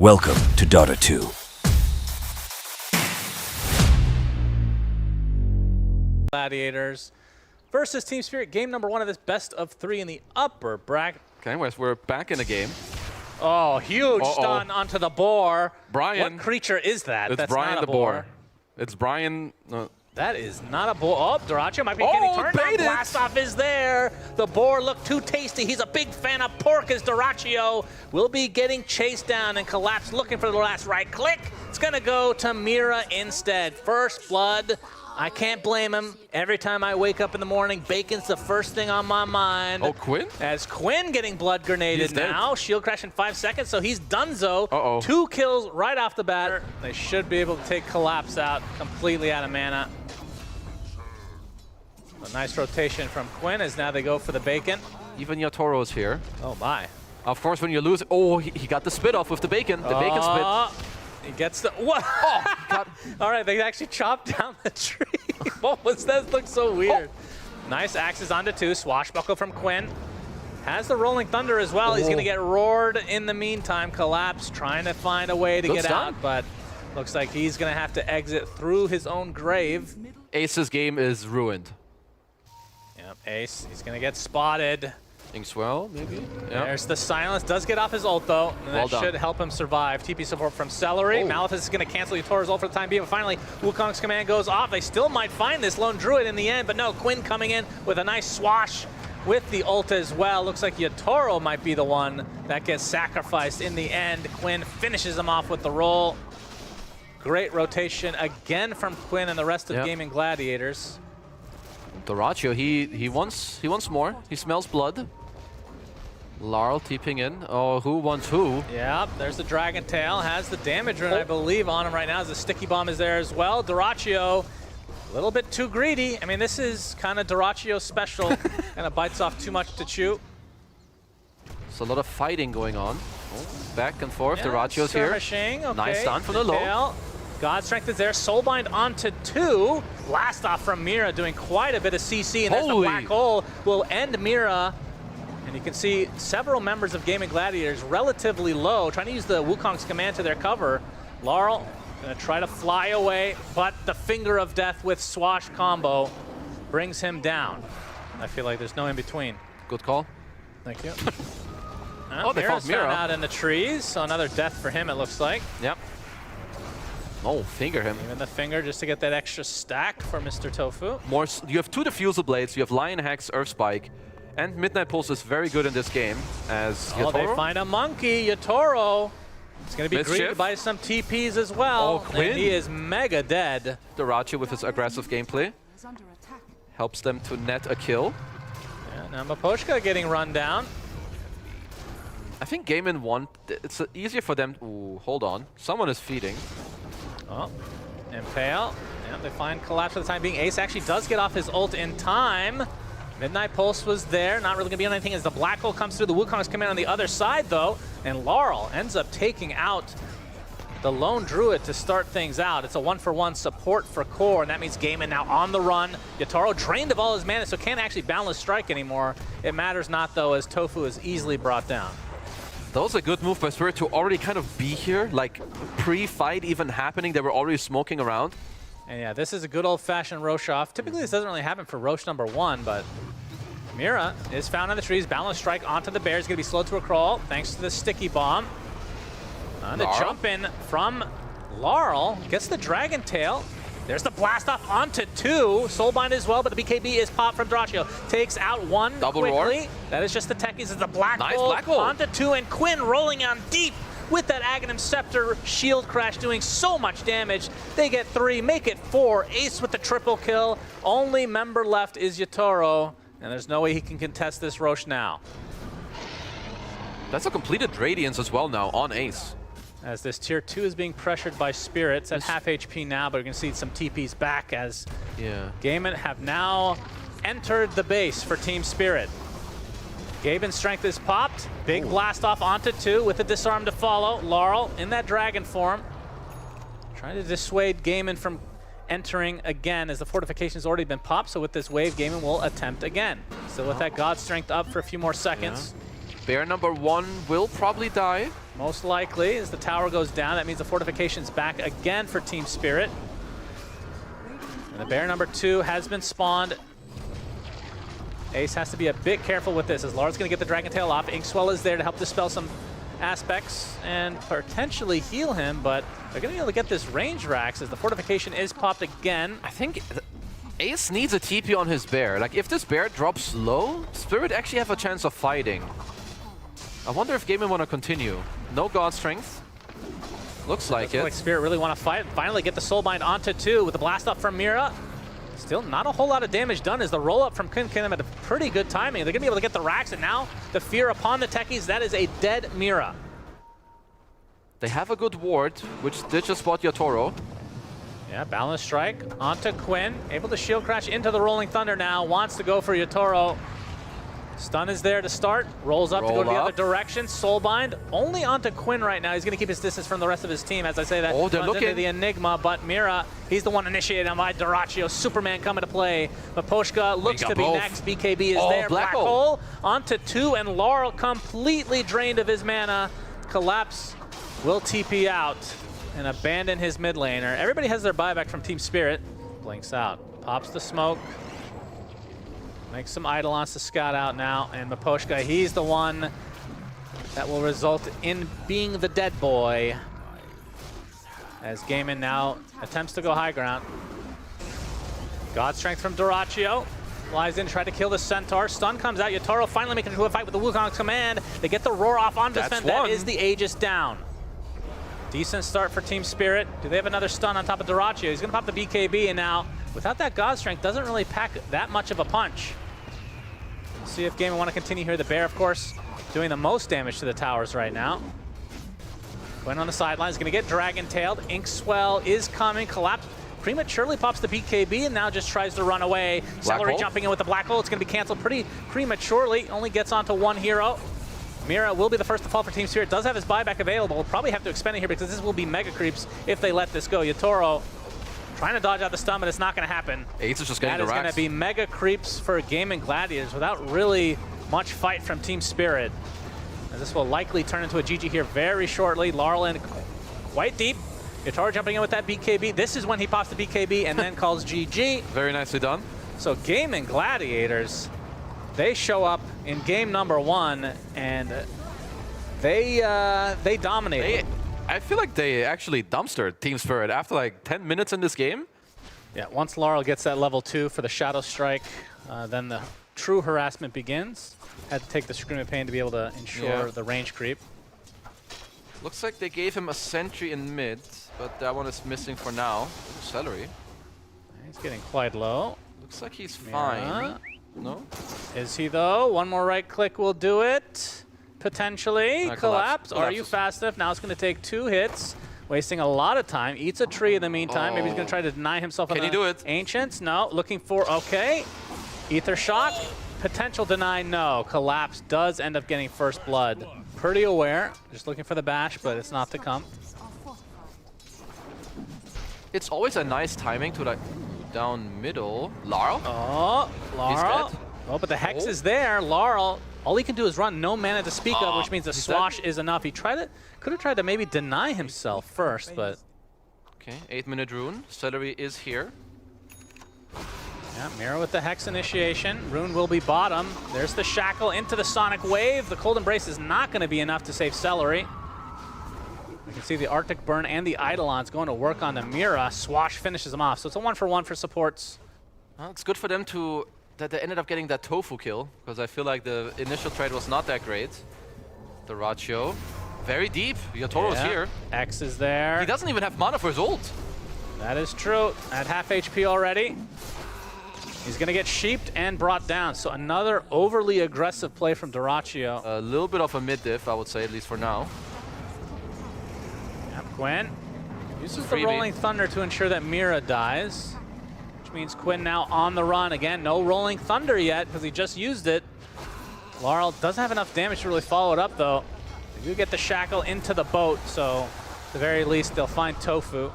Welcome to Dota 2. Gladiators versus Team Spirit, game number 1 of this best of 3 in the upper bracket. Okay, we're back in the game. Oh, huge stun onto the boar. Brian. What creature is that? It's That's Brian not a the boar. It's Brian. That is not a boar. Oh, Dacha might be getting turned on. Blast off is there. The boar looked too tasty. He's a big fan of pork as Dacha will be getting chased down and collapsed, looking for the last right click. It's going to go to Mira instead. First blood. I can't blame him. Every time I wake up in the morning, bacon's the first thing on my mind. Oh, Quinn? As Quinn getting blood grenaded now. Shield crash in 5 seconds, so he's donezo. 2 kills right off the bat. They should be able to take Collapse out completely out of mana. A nice rotation from Quinn as now they go for the bacon. Even Yotoro's here. Oh my. Of course, when you lose, he got the spit off with the bacon. The bacon spit. He gets the, what? All right, they actually chopped down the tree. What was that? Looks so weird. Nice axes onto 2. Swashbuckle from Quinn. Has the Rolling Thunder as well. He's going to get roared in the meantime. Collapse, trying to find a way to get out, but looks like he's going to have to exit through his own grave. Ace's game is ruined. Yep, Ace, he's going to get spotted. Inkswell, maybe? Yep. There's the silence. Does get off his ult, though. And that should help him survive. TP support from Celery. Malithus is going to cancel Yotoro's ult for the time being. But finally, Wukong's command goes off. They still might find this lone druid in the end. But no, Quinn coming in with a nice swash with the ult as well. Looks like Yotoro might be the one that gets sacrificed in the end. Quinn finishes him off with the roll. Great rotation again from Quinn and the rest of Gaimin Gladiators. Dacha, he wants more. He smells blood. Larl TPing in. Oh, who wants who? Yeah, there's the Dragon Tail. Has the damage rune, I believe, on him right now. As the Sticky Bomb is there as well. Dacha, a little bit too greedy. I mean, this is kind of Dacha's special. Kind of bites off too much to chew. There's a lot of fighting going on. Back and forth. Dacha's here. Okay. Nice stun from the low. God Strength is there. Soulbind onto 2. Blast off from Mira, doing quite a bit of CC. And there's the black hole. Will end Mira. And you can see several members of Gaimin Gladiators relatively low, trying to use the Wukong's command to their cover. Laurel gonna try to fly away, but the Finger of Death with Swash combo brings him down. I feel like there's no in between. Good call. Thank you. They found Mira out in the trees, so another death for him, it looks like. Yep. Oh, finger him. Even the finger just to get that extra stack for Mr. Tofu. You have 2 Diffusal Blades, you have Lion Hex, Earth Spike, and Midnight Pulse is very good in this game as Yotoro. They find a monkey, Yotoro. It's going to be greeted by some TPs as well. Quinn. And he is mega dead. Dacha with his aggressive gameplay helps them to net a kill. Yeah, now Maposhka getting run down. I think Gaimin won. It's easier for them. Ooh, hold on. Someone is feeding. Oh, Impale. Yeah, they find Collapse for the time being. Ace actually does get off his ult in time. Midnight Pulse was there, not really going to be on anything as the Black Hole comes through. The Wukong's coming in on the other side, though, and Laurel ends up taking out the Lone Druid to start things out. It's a 1-for-1 support for core, and that means Gaimin now on the run. Yotoro drained of all his mana, so can't actually Boundless Strike anymore. It matters not, though, as Tofu is easily brought down. That was a good move by Spirit to already kind of be here, like pre-fight even happening. They were already smoking around. And yeah, this is a good old-fashioned Roche off. Typically, this doesn't really happen for Roche number 1, but Mira is found on the trees. Boundless Strike onto the bear. He's going to be slowed to a crawl thanks to the Sticky Bomb. The jump in from Laurel. Gets the Dragon Tail. There's the blast off onto 2. Soulbind as well, but the BKB is popped from Dacha. Takes out 1 Double quickly. roar. That is just the techies. It's the black hole. Black hole Onto 2, and Quinn rolling on deep with that Aghanim Scepter shield crash doing so much damage. They get 3, make it 4. Ace with the triple kill. Only member left is Yotoro, and there's no way he can contest this Roche now. That's a completed Radiance as well now on Ace. As this tier 2 is being pressured by Spirits at half HP now, but we can see some TPs back as Gaimin have now entered the base for Team Spirit. Gaimin's strength is popped. Big blast off onto 2 with a disarm to follow. Laurel in that dragon form. Trying to dissuade Gaimin from entering again as the fortification's already been popped. So with this wave, Gaimin will attempt again. Still with that God strength up for a few more seconds. Bear number 1 will probably die. Most likely, as the tower goes down, that means the fortification's back again for Team Spirit. And the bear number 2 has been spawned. Ace has to be a bit careful with this, as Lara's going to get the Dragon Tail off. Inkswell is there to help dispel some aspects and potentially heal him, but they're going to be able to get this range Rax as the fortification is popped again. I think Ace needs a TP on his bear. Like, if this bear drops low, Spirit actually have a chance of fighting. I wonder if Gaimin want to continue. No God Strength. Looks like it. Like Spirit really want to fight. Finally get the Soulbind onto 2 with the blast off from Mira. Still not a whole lot of damage done as the roll up from Kun at a pretty good timing. They're going to be able to get the Rax, and now the fear upon the techies. That is a dead Mira. They have a good ward, which did just spot Yotoro. Yeah, balance strike onto Quinn. Able to shield crash into the Rolling Thunder now. Wants to go for Yotoro. Stun is there to start. Rolls up to go to the other direction. Soulbind only onto Quinn right now. He's going to keep his distance from the rest of his team. As I say that, they're looking into the Enigma, but Mira, he's the one initiated by Dyrachyo. Superman coming to play. Maposhka looks to be both. next. BKB is there. Black Hole onto 2, and Laurel completely drained of his mana. Collapse will TP out and abandon his mid laner. Everybody has their buyback from Team Spirit. Blinks out. Pops the smoke. Makes some Eidolons to scout out now, and Maposhka, he's the one that will result in being the dead boy. As Gaimin now attempts to go high ground. God Strength from Dyrachyo. Flies in, try to kill the Centaur. Stun comes out. Yotaro finally making it to a fight with the Wukong's command. They get the roar off onto Sven. That is the Aegis down. Decent start for Team Spirit. Do they have another stun on top of Dyrachyo? He's going to pop the BKB, and now, without that God Strength, doesn't really pack that much of a punch. See if Gaimin want to continue here. The bear, of course, doing the most damage to the towers right now. Quinn on the sidelines, going to get dragon-tailed. Inkswell is coming. Collapse prematurely pops the BKB and now just tries to run away. Celery jumping in with the black hole. It's going to be canceled pretty prematurely. Only gets onto 1 hero. Mira will be the first to fall for Team Spirit. Does have his buyback available. Will probably have to expend it here because this will be mega creeps if they let this go. Yotoro trying to dodge out the stun, but it's not going to happen. Ace is just getting the Rax. That is going to be mega creeps for Gaimin Gladiators without really much fight from Team Spirit. And this will likely turn into a GG here very shortly. Laurel in quite deep. Yotaro jumping in with that BKB. This is when he pops the BKB and then calls GG. Very nicely done. So Gaimin Gladiators, they show up in game number 1 and they dominated. I feel like they actually dumpstered Team Spirit after like 10 minutes in this game. Yeah, once Laurel gets that level 2 for the Shadow Strike, then the true harassment begins. Had to take the Scream of Pain to be able to ensure the range creep. Looks like they gave him a sentry in mid, but that one is missing for now. Ooh, Celery. He's getting quite low. Looks like he's fine. No? Is he though? One more right click will do it. Potentially. Collapse. Are you fast enough? Now it's going to take 2 hits. Wasting a lot of time. Eats a tree in the meantime. Maybe he's going to try to deny himself on the Ancients. No. Looking for, okay. Ether Shock. Potential deny, no. Collapse does end up getting first blood. Pretty aware. Just looking for the bash, but it's not to come. It's always a nice timing to like down middle. Laurel? Oh, Laurel. Oh, but the Hex is there. Laurel, all he can do is run, no mana to speak of, which means the Swash is enough. He could have tried to maybe deny himself first, but... Okay, 8-minute rune. Celery is here. Yeah, Mira with the Hex initiation. Rune will be bottom. There's the Shackle into the Sonic Wave. The Cold Embrace is not going to be enough to save Celery. You can see the Arctic Burn and the Eidolons going to work on the Mira. Swash finishes them off, so it's a 1-for-1 for supports. Well, it's good for them that they ended up getting that Tofu kill, because I feel like the initial trade was not that great. Dyrachyo, very deep. Yotoro's here. X is there. He doesn't even have mana for his ult. That is true. At half HP already. He's going to get sheeped and brought down. So another overly aggressive play from Dyrachyo. A little bit of a mid-diff, I would say, at least for now. Yep, Quinn uses the Rolling Thunder to ensure that Mira dies. Which means Quinn now on the run. Again, no Rolling Thunder yet because he just used it. Laurel doesn't have enough damage to really follow it up, though. They do get the Shackle into the boat, so at the very least, they'll find Tofu.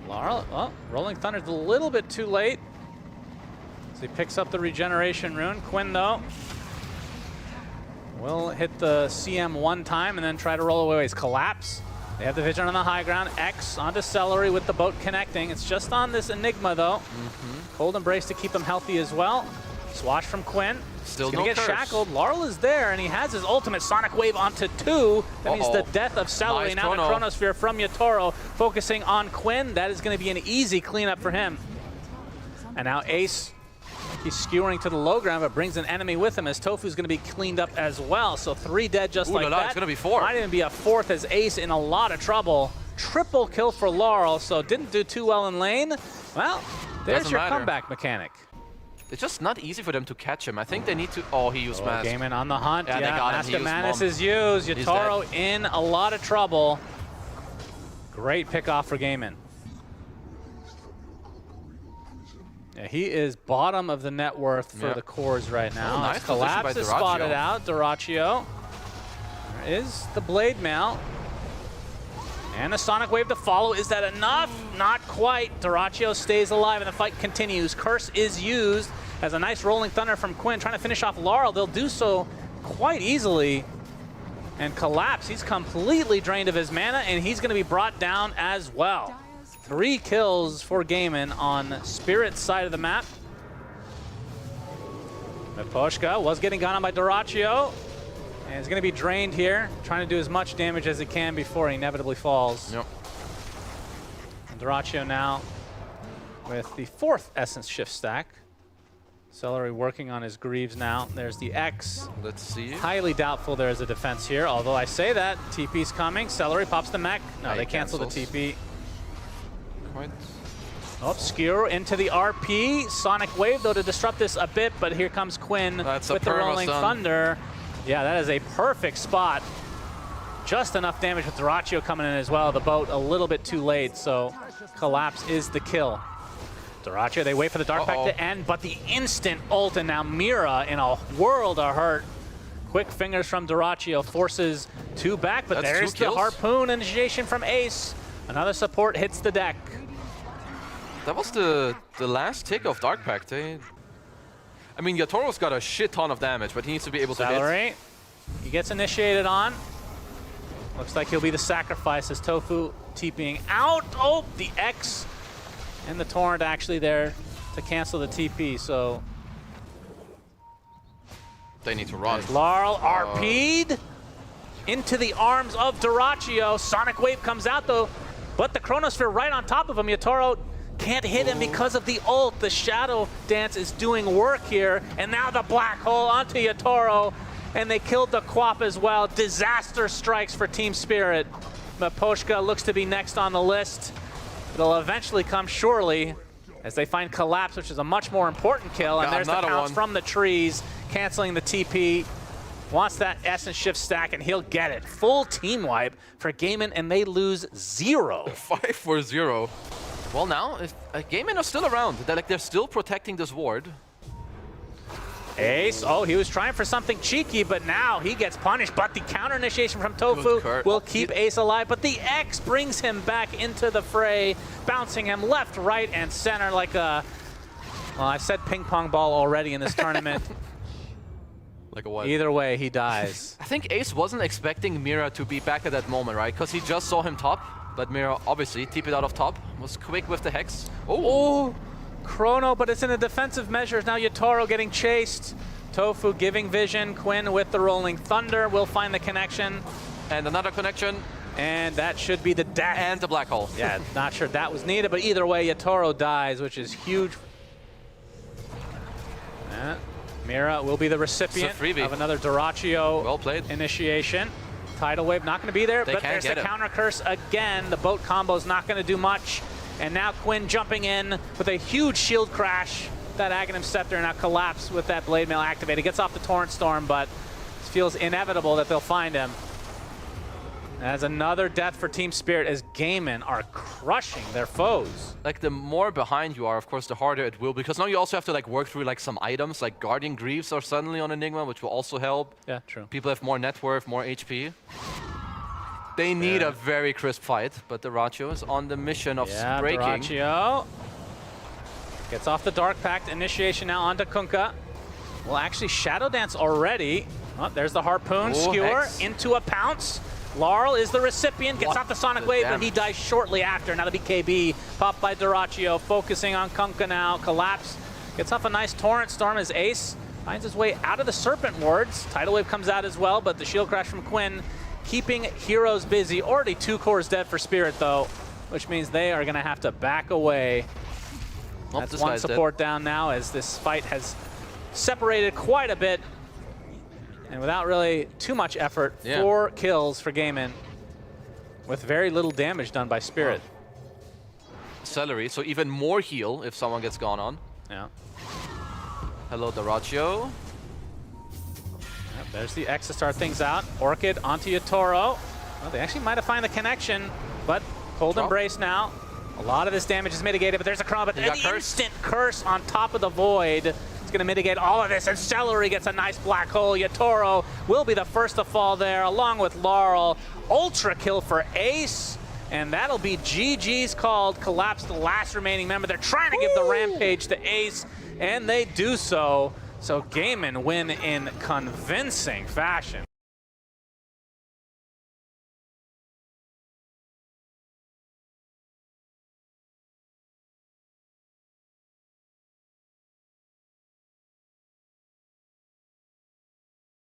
Laurel, oh, Rolling Thunder's a little bit too late. So he picks up the regeneration rune. Quinn, though, will hit the CM one time and then try to roll away his collapse. They have the vision on the high ground. X onto Celery with the boat connecting. It's just on this Enigma, though. Cold Embrace to keep him healthy as well. Swash from Quinn. Still He's gonna no get curse. shackled. Laurel is there, and he has his ultimate Sonic Wave onto 2. That means the death of Celery. Nice now chrono. the Chronosphere from Yatoro, focusing on Quinn. That is going to be an easy cleanup for him. And now Ace, he's skewering to the low ground, but brings an enemy with him as Tofu's going to be cleaned up as well. So 3 dead just like that. It's going to be 4. Might even be a 4th as Ace in a lot of trouble. Triple kill for Laurel, so didn't do too well in lane. Well, there's Doesn't your matter. comeback mechanic. It's just not easy for them to catch him. I think they need to... Oh, he used Mask. Gaimin on the hunt. Yeah, they got him. Mask He of used Madness Mom. is used. He's Yatoro dead. in a lot of trouble. Great pick off for Gaimin. Yeah, he is bottom of the net worth for the cores right now. Oh, nice position by Collapse is Dyrachyo. spotted out. Dyrachyo. There is the Blade Mail. And the Sonic Wave to follow. Is that enough? Not quite. Dyrachyo stays alive and the fight continues. Curse is used as a nice Rolling Thunder from Quinn trying to finish off Laurel. They'll do so quite easily. And Collapse, he's completely drained of his mana and he's going to be brought down as well. 3 kills for Gaimin on Spirit's side of the map. Miposhka was getting gone on by Dyrachyo. And he's going to be drained here, trying to do as much damage as he can before he inevitably falls. Yep. And Dyrachyo now with the 4th Essence Shift stack. Celery working on his Greaves now. There's the X. Let's see. Highly doubtful there is a defense here, although I say that. TP's coming. Celery pops the mech. No, Ah, they he cancel the cancels. TP. Quite. Oh, Skewer into the RP. Sonic Wave, though, to disrupt this a bit, but here comes Quinn That's a with the Rolling perma-stun. Thunder. Yeah, that is a perfect spot. Just enough damage with Dyrachyo coming in as well. The boat a little bit too late, so Collapse is the kill. Dyrachyo, they wait for the Dark Pact to end, but the instant ult, and now Mira in a world of hurt. Quick fingers from Dyrachyo forces 2 back, but That's there's 2 the kills. Harpoon initiation from Ace. Another support hits the deck. That was the last tick of Dark Pact. I mean, Yatoro's got a shit ton of damage, but he needs to be able to hit. Celery, he gets initiated on. Looks like he'll be the sacrifice as Tofu TPing out. Oh, the X and the Torrent actually there to cancel the TP, so They need to run. Laurel RP'd into the arms of Dyrachyo. Sonic Wave comes out though, but the Chronosphere right on top of him. Yatoro can't hit him because of the ult. The Shadow Dance is doing work here, and now the Black Hole onto Yatoro, and they killed the Quap as well. Disaster strikes for Team Spirit. Miposhka looks to be next on the list. It'll eventually come surely as they find Collapse, which is a much more important kill, and God, there's the not a pounce one. from the trees, canceling the TP. Wants that Essence Shift stack, and he'll get it. Full team wipe for Gaimin, and they lose 0. 5-4-0. Well, now, Gaimin are still around. They're still protecting this ward. Ace, oh, he was trying for something cheeky, but now he gets punished. But the counter initiation from Tofu will keep Ace alive, but the X brings him back into the fray, bouncing him left, right, and center like a, well, I said ping pong ball already in this tournament. Like a what? Either way, he dies. I think Ace wasn't expecting Mira to be back at that moment, right? Because he just saw him top, but Mira obviously TP'd out of top, was quick with the Hex. Oh, Chrono, but it's in a defensive measure. Now Yatoro getting chased. Tofu giving vision. Quinn with the Rolling Thunder will find the connection. And another connection. And that should be the death. And the Black Hole. Yeah, not sure that was needed, but either way, Yatoro dies, which is huge. Mira will be the recipient of another Dyrachyo initiation. Tidal Wave not going to be there, but there's the counter curse again. The boat combo's not going to do much. And now Quinn jumping in with a huge shield crash. That Aghanim Scepter now collapsed with that Blade Mail activated. Gets off the Torrent Storm, but it feels inevitable that they'll find him. As another death for Team Spirit as Gaimin are crushing their foes. Like, the more behind you are, of course, the harder it will, because now you also have to like work through like some items, like Guardian Greaves are suddenly on Enigma, which will also help. Yeah, true. People have more net worth, more HP. They need a very crisp fight, but Dyrachyo is on the mission of breaking. Dyrachyo. Gets off the Dark Pact. Initiation now onto Kunkka. Will actually Shadow Dance already. Oh, there's the Harpoon. Ooh, Skewer Hex. into a pounce. Larl is the recipient. Gets What off the Sonic the Wave, but damage? he dies shortly after. Now the BKB. Popped by Dyrachyo. Focusing on Kunkka now. Collapse. Gets off a nice Torrent Storm as Ace finds his way out of the Serpent Wards. Tidal Wave comes out as well, but the Shield Crash from Quinn keeping heroes busy. Already 2 cores dead for Spirit, though, which means they are going to have to back away. Oh, That's this one guy's support down now as this fight has separated quite a bit. And without really too much effort, 4 kills for Gaimin with very little damage done by Spirit. Celery, so even more heal if someone gets gone on. Yeah. Hello, Dyrachyo. Yep, there's the X to start things out. Orchid onto Yatoro. Well, they actually might have found the connection, but Cold Embrace now. A lot of this damage is mitigated, but there's a Chroma, but an instant curse on top of the Void. It's going to mitigate all of this, and Celery gets a nice black hole. Yatoro will be the first to fall there, along with Laurel. Ultra kill for Ace, and that'll be GG's called. Collapse the last remaining member. They're trying to give the Rampage to Ace, and they do so. So Gaimin win in convincing fashion.